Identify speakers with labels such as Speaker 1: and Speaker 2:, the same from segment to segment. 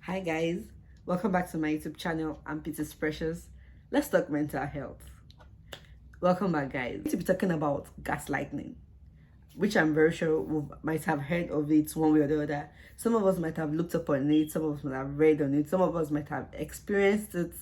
Speaker 1: Hi guys, welcome back to my YouTube channel. I'm Peter's Precious. Let's talk mental health. Welcome back guys. I'm going to be talking about gaslighting, which I'm very sure we might have heard of it one way or the other. Some of us might have looked upon it, some of us might have read on it, some of us might have experienced it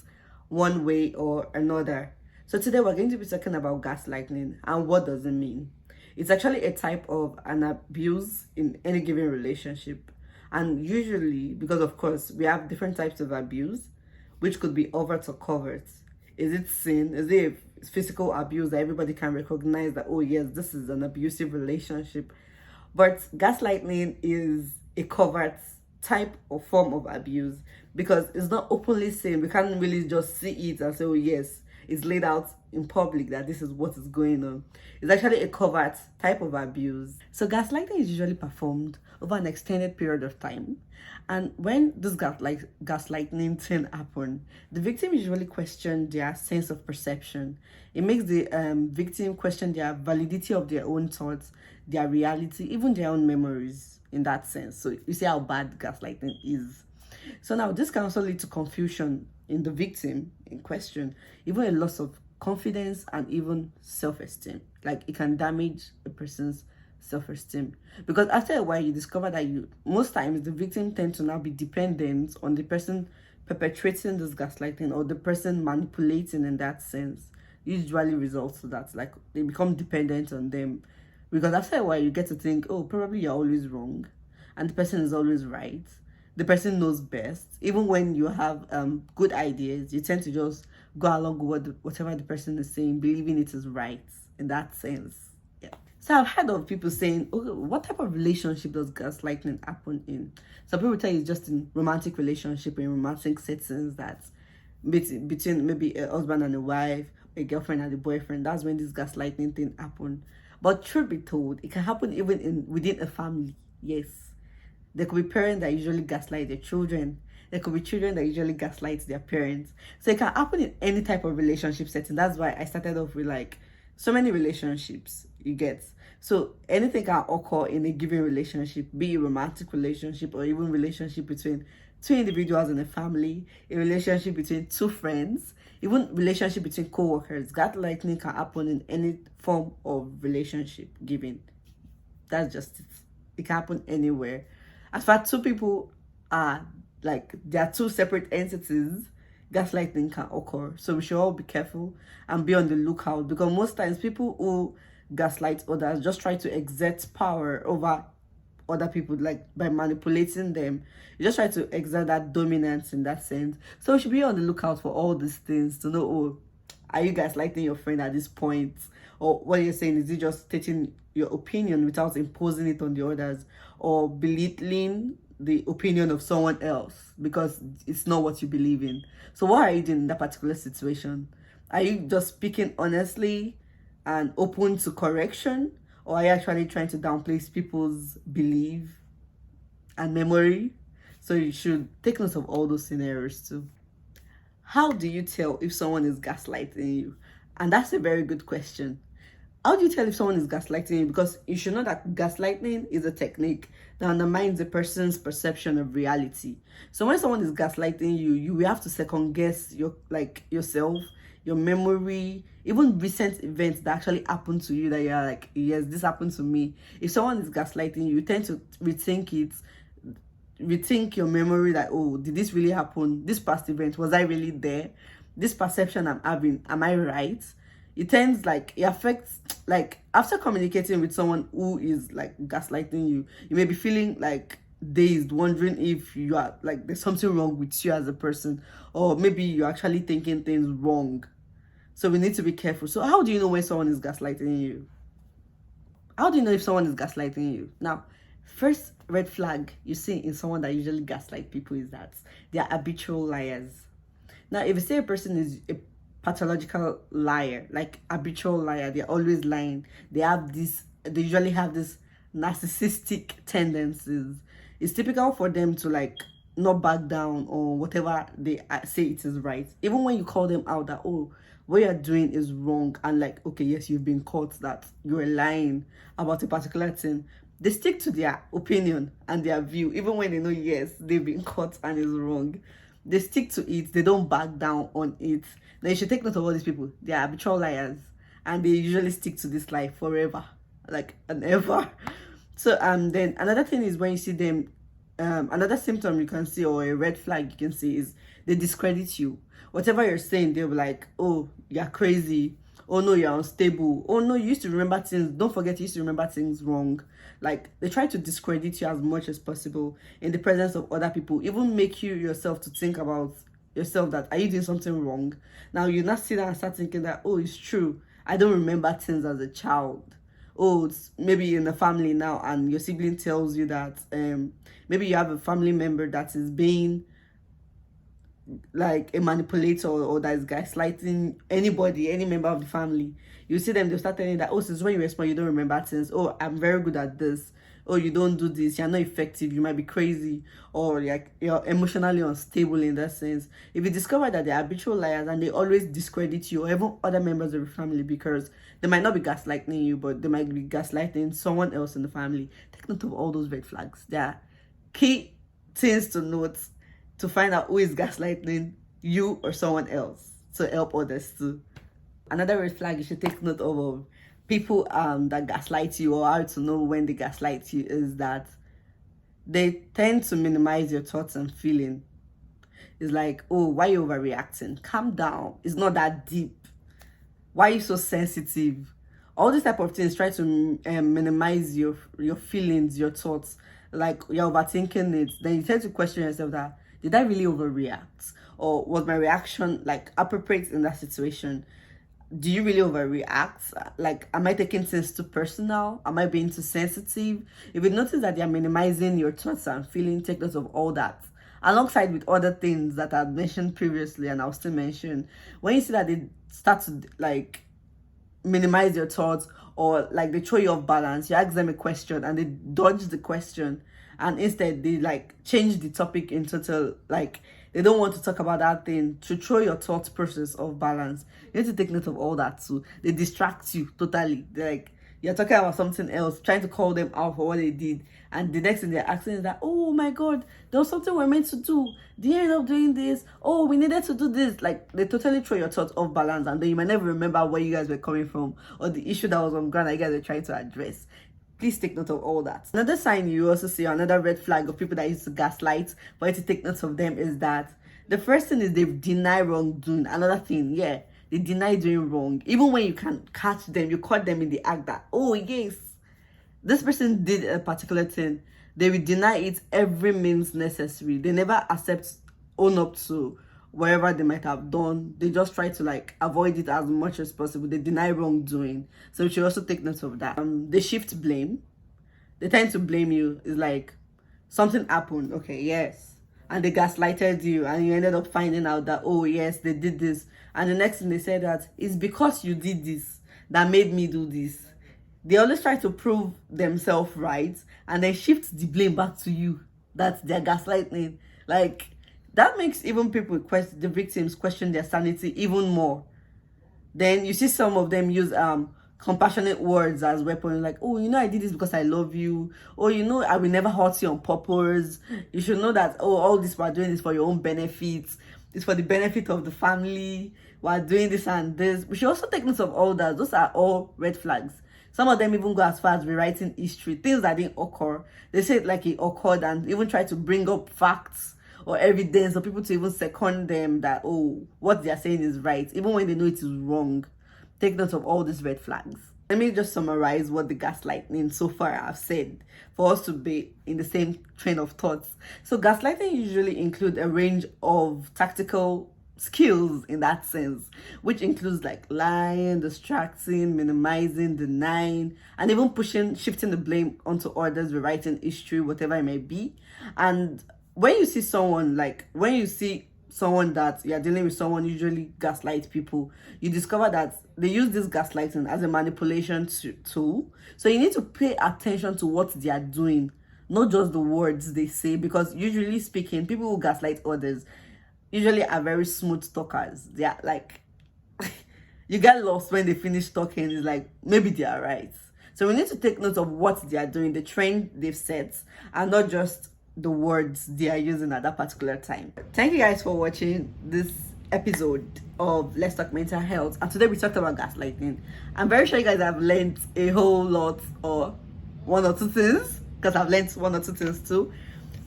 Speaker 1: one way or another. So today we're going to be talking about gaslighting and what does it mean. It's actually a type of an abuse in any given relationship. And usually, because of course, we have different types of abuse, which could be overt or covert. Is it sin? Is it physical abuse that everybody can recognize that, oh yes, this is an abusive relationship? But gaslighting is a covert type or form of abuse because it's not openly seen. We can't really just see it and say, oh yes, it's laid out in public that this is what is going on. It's actually a covert type of abuse. So gaslighting is usually performed over an extended period of time. And when this gaslighting thing happen, the victim usually question their sense of perception. It makes the victim question their validity of their own thoughts, their reality, even their own memories in that sense. So you see how bad gaslighting is. So now this can also lead to confusion in the victim in question, even a loss of confidence and even self-esteem. Like it can damage a person's self-esteem because after a while you discover that most times the victim tend to now be dependent on the person perpetrating this gaslighting or the person manipulating in that sense. Usually results to that, like they become dependent on them because after a while you get to think, oh, probably you're always wrong and the person is always right. The person knows best. Even when you have good ideas, you tend to just go along with whatever the person is saying, believing it is right in that sense. Yeah. So I've heard of people saying, okay, what type of relationship does gaslighting happen in? Some people tell you it's just in romantic relationship, in romantic settings, that between maybe a husband and a wife, a girlfriend and a boyfriend. That's when this gaslighting thing happen. But truth be told, it can happen even within a family. Yes. There could be parents that usually gaslight their children. There could be children that usually gaslight their parents. So it can happen in any type of relationship setting. That's why I started off with like so many relationships you get. So anything can occur in a given relationship, be it a romantic relationship or even relationship between two individuals in a family, a relationship between two friends, even relationship between co-workers. Gaslighting can happen in any form of relationship given. That's just it. It can happen anywhere. As far as two people are like they are two separate entities, gaslighting can occur. So we should all be careful and be on the lookout because most times people who gaslight others just try to exert power over other people, like by manipulating them. You just try to exert that dominance in that sense. So we should be on the lookout for all these things to know, oh, are you gaslighting your friend at this point? Or what you're saying, is it just stating your opinion without imposing it on the others or belittling the opinion of someone else because it's not what you believe in? So what are you doing in that particular situation? Are you just speaking honestly and open to correction, or are you actually trying to downplay people's belief and memory? So you should take note of all those scenarios too. How do you tell if someone is gaslighting you? And that's a very good question. How do you tell if someone is gaslighting you? Because you should know that gaslighting is a technique that undermines a person's perception of reality. So when someone is gaslighting you, you will have to second guess yourself, your memory, even recent events that actually happened to you that you're like, yes, this happened to me. If someone is gaslighting you, you tend to rethink your memory, that, oh, did this really happen? This past event, was I really there? This perception I'm having, am I right? It tends like it affects, like after communicating with someone who is like gaslighting you, you may be feeling like dazed, wondering if you are like there's something wrong with you as a person, or maybe you're actually thinking things wrong. So we need to be careful. So how do you know when someone is gaslighting you? How do you know if someone is gaslighting you? Now, first red flag you see in someone that usually gaslight people is that they are habitual liars. Now, if you say a person is a pathological liar, like habitual liar, they're always lying, they usually have this narcissistic tendencies. It's typical for them to like not back down on whatever they say it is right, even when you call them out that, oh, what you're doing is wrong, and like, okay, yes, you've been caught that you're lying about a particular thing. They stick to their opinion and their view, even when they know, yes, they've been caught and it's wrong. They stick to it. They don't back down on it. Now, you should take note of all these people. They are habitual liars, and they usually stick to this lie forever, like and ever. So, then another thing is when you see them, another symptom you can see, or a red flag you can see, is they discredit you. Whatever you're saying, they'll be like, oh, you're crazy. Oh no, you're unstable. Oh no, you used to remember things. Don't forget, you used to remember things wrong. Like, they try to discredit you as much as possible in the presence of other people, even make you yourself to think about yourself that, are you doing something wrong? Now you not sit down and start thinking that, oh, it's true, I don't remember things as a child. Oh, it's maybe in the family now, and your sibling tells you that maybe you have a family member that is being like a manipulator, or that is gaslighting anybody, any member of the family. You see them, they'll start telling you that, oh, since when you respond, you don't remember things. Oh, I'm very good at this. Oh, you don't do this, you're not effective, you might be crazy, or like you're emotionally unstable in that sense. If you discover that they're habitual liars and they always discredit you or even other members of your family, because they might not be gaslighting you, but they might be gaslighting someone else in the family, take note of all those red flags. They are key things to note to find out who is gaslighting you or someone else, to help others too. Another red flag you should take note of people that gaslight you, or how to know when they gaslight you, is that they tend to minimize your thoughts and feeling. It's like, oh, why are you overreacting? Calm down. It's not that deep. Why are you so sensitive? All these type of things try to minimize your feelings, your thoughts. Like, you're overthinking it. Then you tend to question yourself that, did I really overreact? Or was my reaction like appropriate in that situation? Do you really overreact? Like, am I taking things too personal? Am I being too sensitive? If you notice that they're minimizing your thoughts and feelings, take note of all that. Alongside with other things that I've mentioned previously, and I'll still mention, when you see that they start to like minimize your thoughts, or like they throw you off balance, you ask them a question and they dodge the question, and instead they like change the topic in total, like they don't want to talk about that thing, to throw your thought process off balance. You need to take note of all that too. They distract you totally. They're like, you're talking about something else, trying to call them out for what they did, and the next thing they're asking is that, oh my god, there was something we're meant to do, did you end up doing this? Oh, we needed to do this. Like, they totally throw your thoughts off balance, and then you might never remember where you guys were coming from, or the issue that was on ground that you guys were trying to address. Please take note of all that. Another sign you also see, another red flag of people that used to gaslight, for you to take note of them, is that the first thing is they deny wrongdoing. Another thing, yeah, they deny doing wrong. Even when you can catch them, you caught them in the act that, oh yes, this person did a particular thing, they will deny it every means necessary. They never own up to wherever they might have done. They just try to like avoid it as much as possible. They deny wrongdoing. So you should also take note of that. They shift blame. They tend to blame you. It's like, something happened, okay, yes, and they gaslighted you, and you ended up finding out that, oh yes, they did this, and the next thing they said that, it's because you did this that made me do this. They always try to prove themselves right, and then shift the blame back to you, that they're gaslighting. Like, that makes even people question, the victims question their sanity even more. Then you see some of them use compassionate words as weapons, like, oh, you know, I did this because I love you, or you know, I will never hurt you on purpose. You should know that, oh, all this we're doing is for your own benefits, it's for the benefit of the family, we're doing this and this. We should also take note of all that. Those are all red flags. Some of them even go as far as rewriting history, things that didn't occur. They say it like it occurred, and even try to bring up facts or evidence, or people to even second them that, oh, what they're saying is right, even when they know it is wrong. Take note of all these red flags. Let me just summarize what the gaslighting so far I've said, for us to be in the same train of thoughts. So gaslighting usually includes a range of tactical skills in that sense, which includes like lying, distracting, minimizing, denying, and even shifting the blame onto others, rewriting history, whatever it may be. And when you see someone that you're dealing with, someone usually gaslight people, you discover that they use this gaslighting as a manipulation tool. So you need to pay attention to what they are doing, not just the words they say, because usually speaking, people who gaslight others usually are very smooth talkers. They are like, you get lost when they finish talking. It's like, maybe they are right. So we need to take note of what they are doing, the trend they've set, and not just the words they are using at that particular time. Thank you guys for watching this episode of Let's Talk Mental Health, and today we talked about gaslighting. I'm very sure you guys have learned a whole lot, or one or two things, because I've learned one or two things too.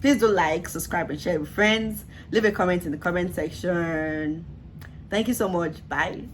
Speaker 1: Please do like, subscribe, and share with friends. Leave a comment in the comment section. Thank you so much. Bye.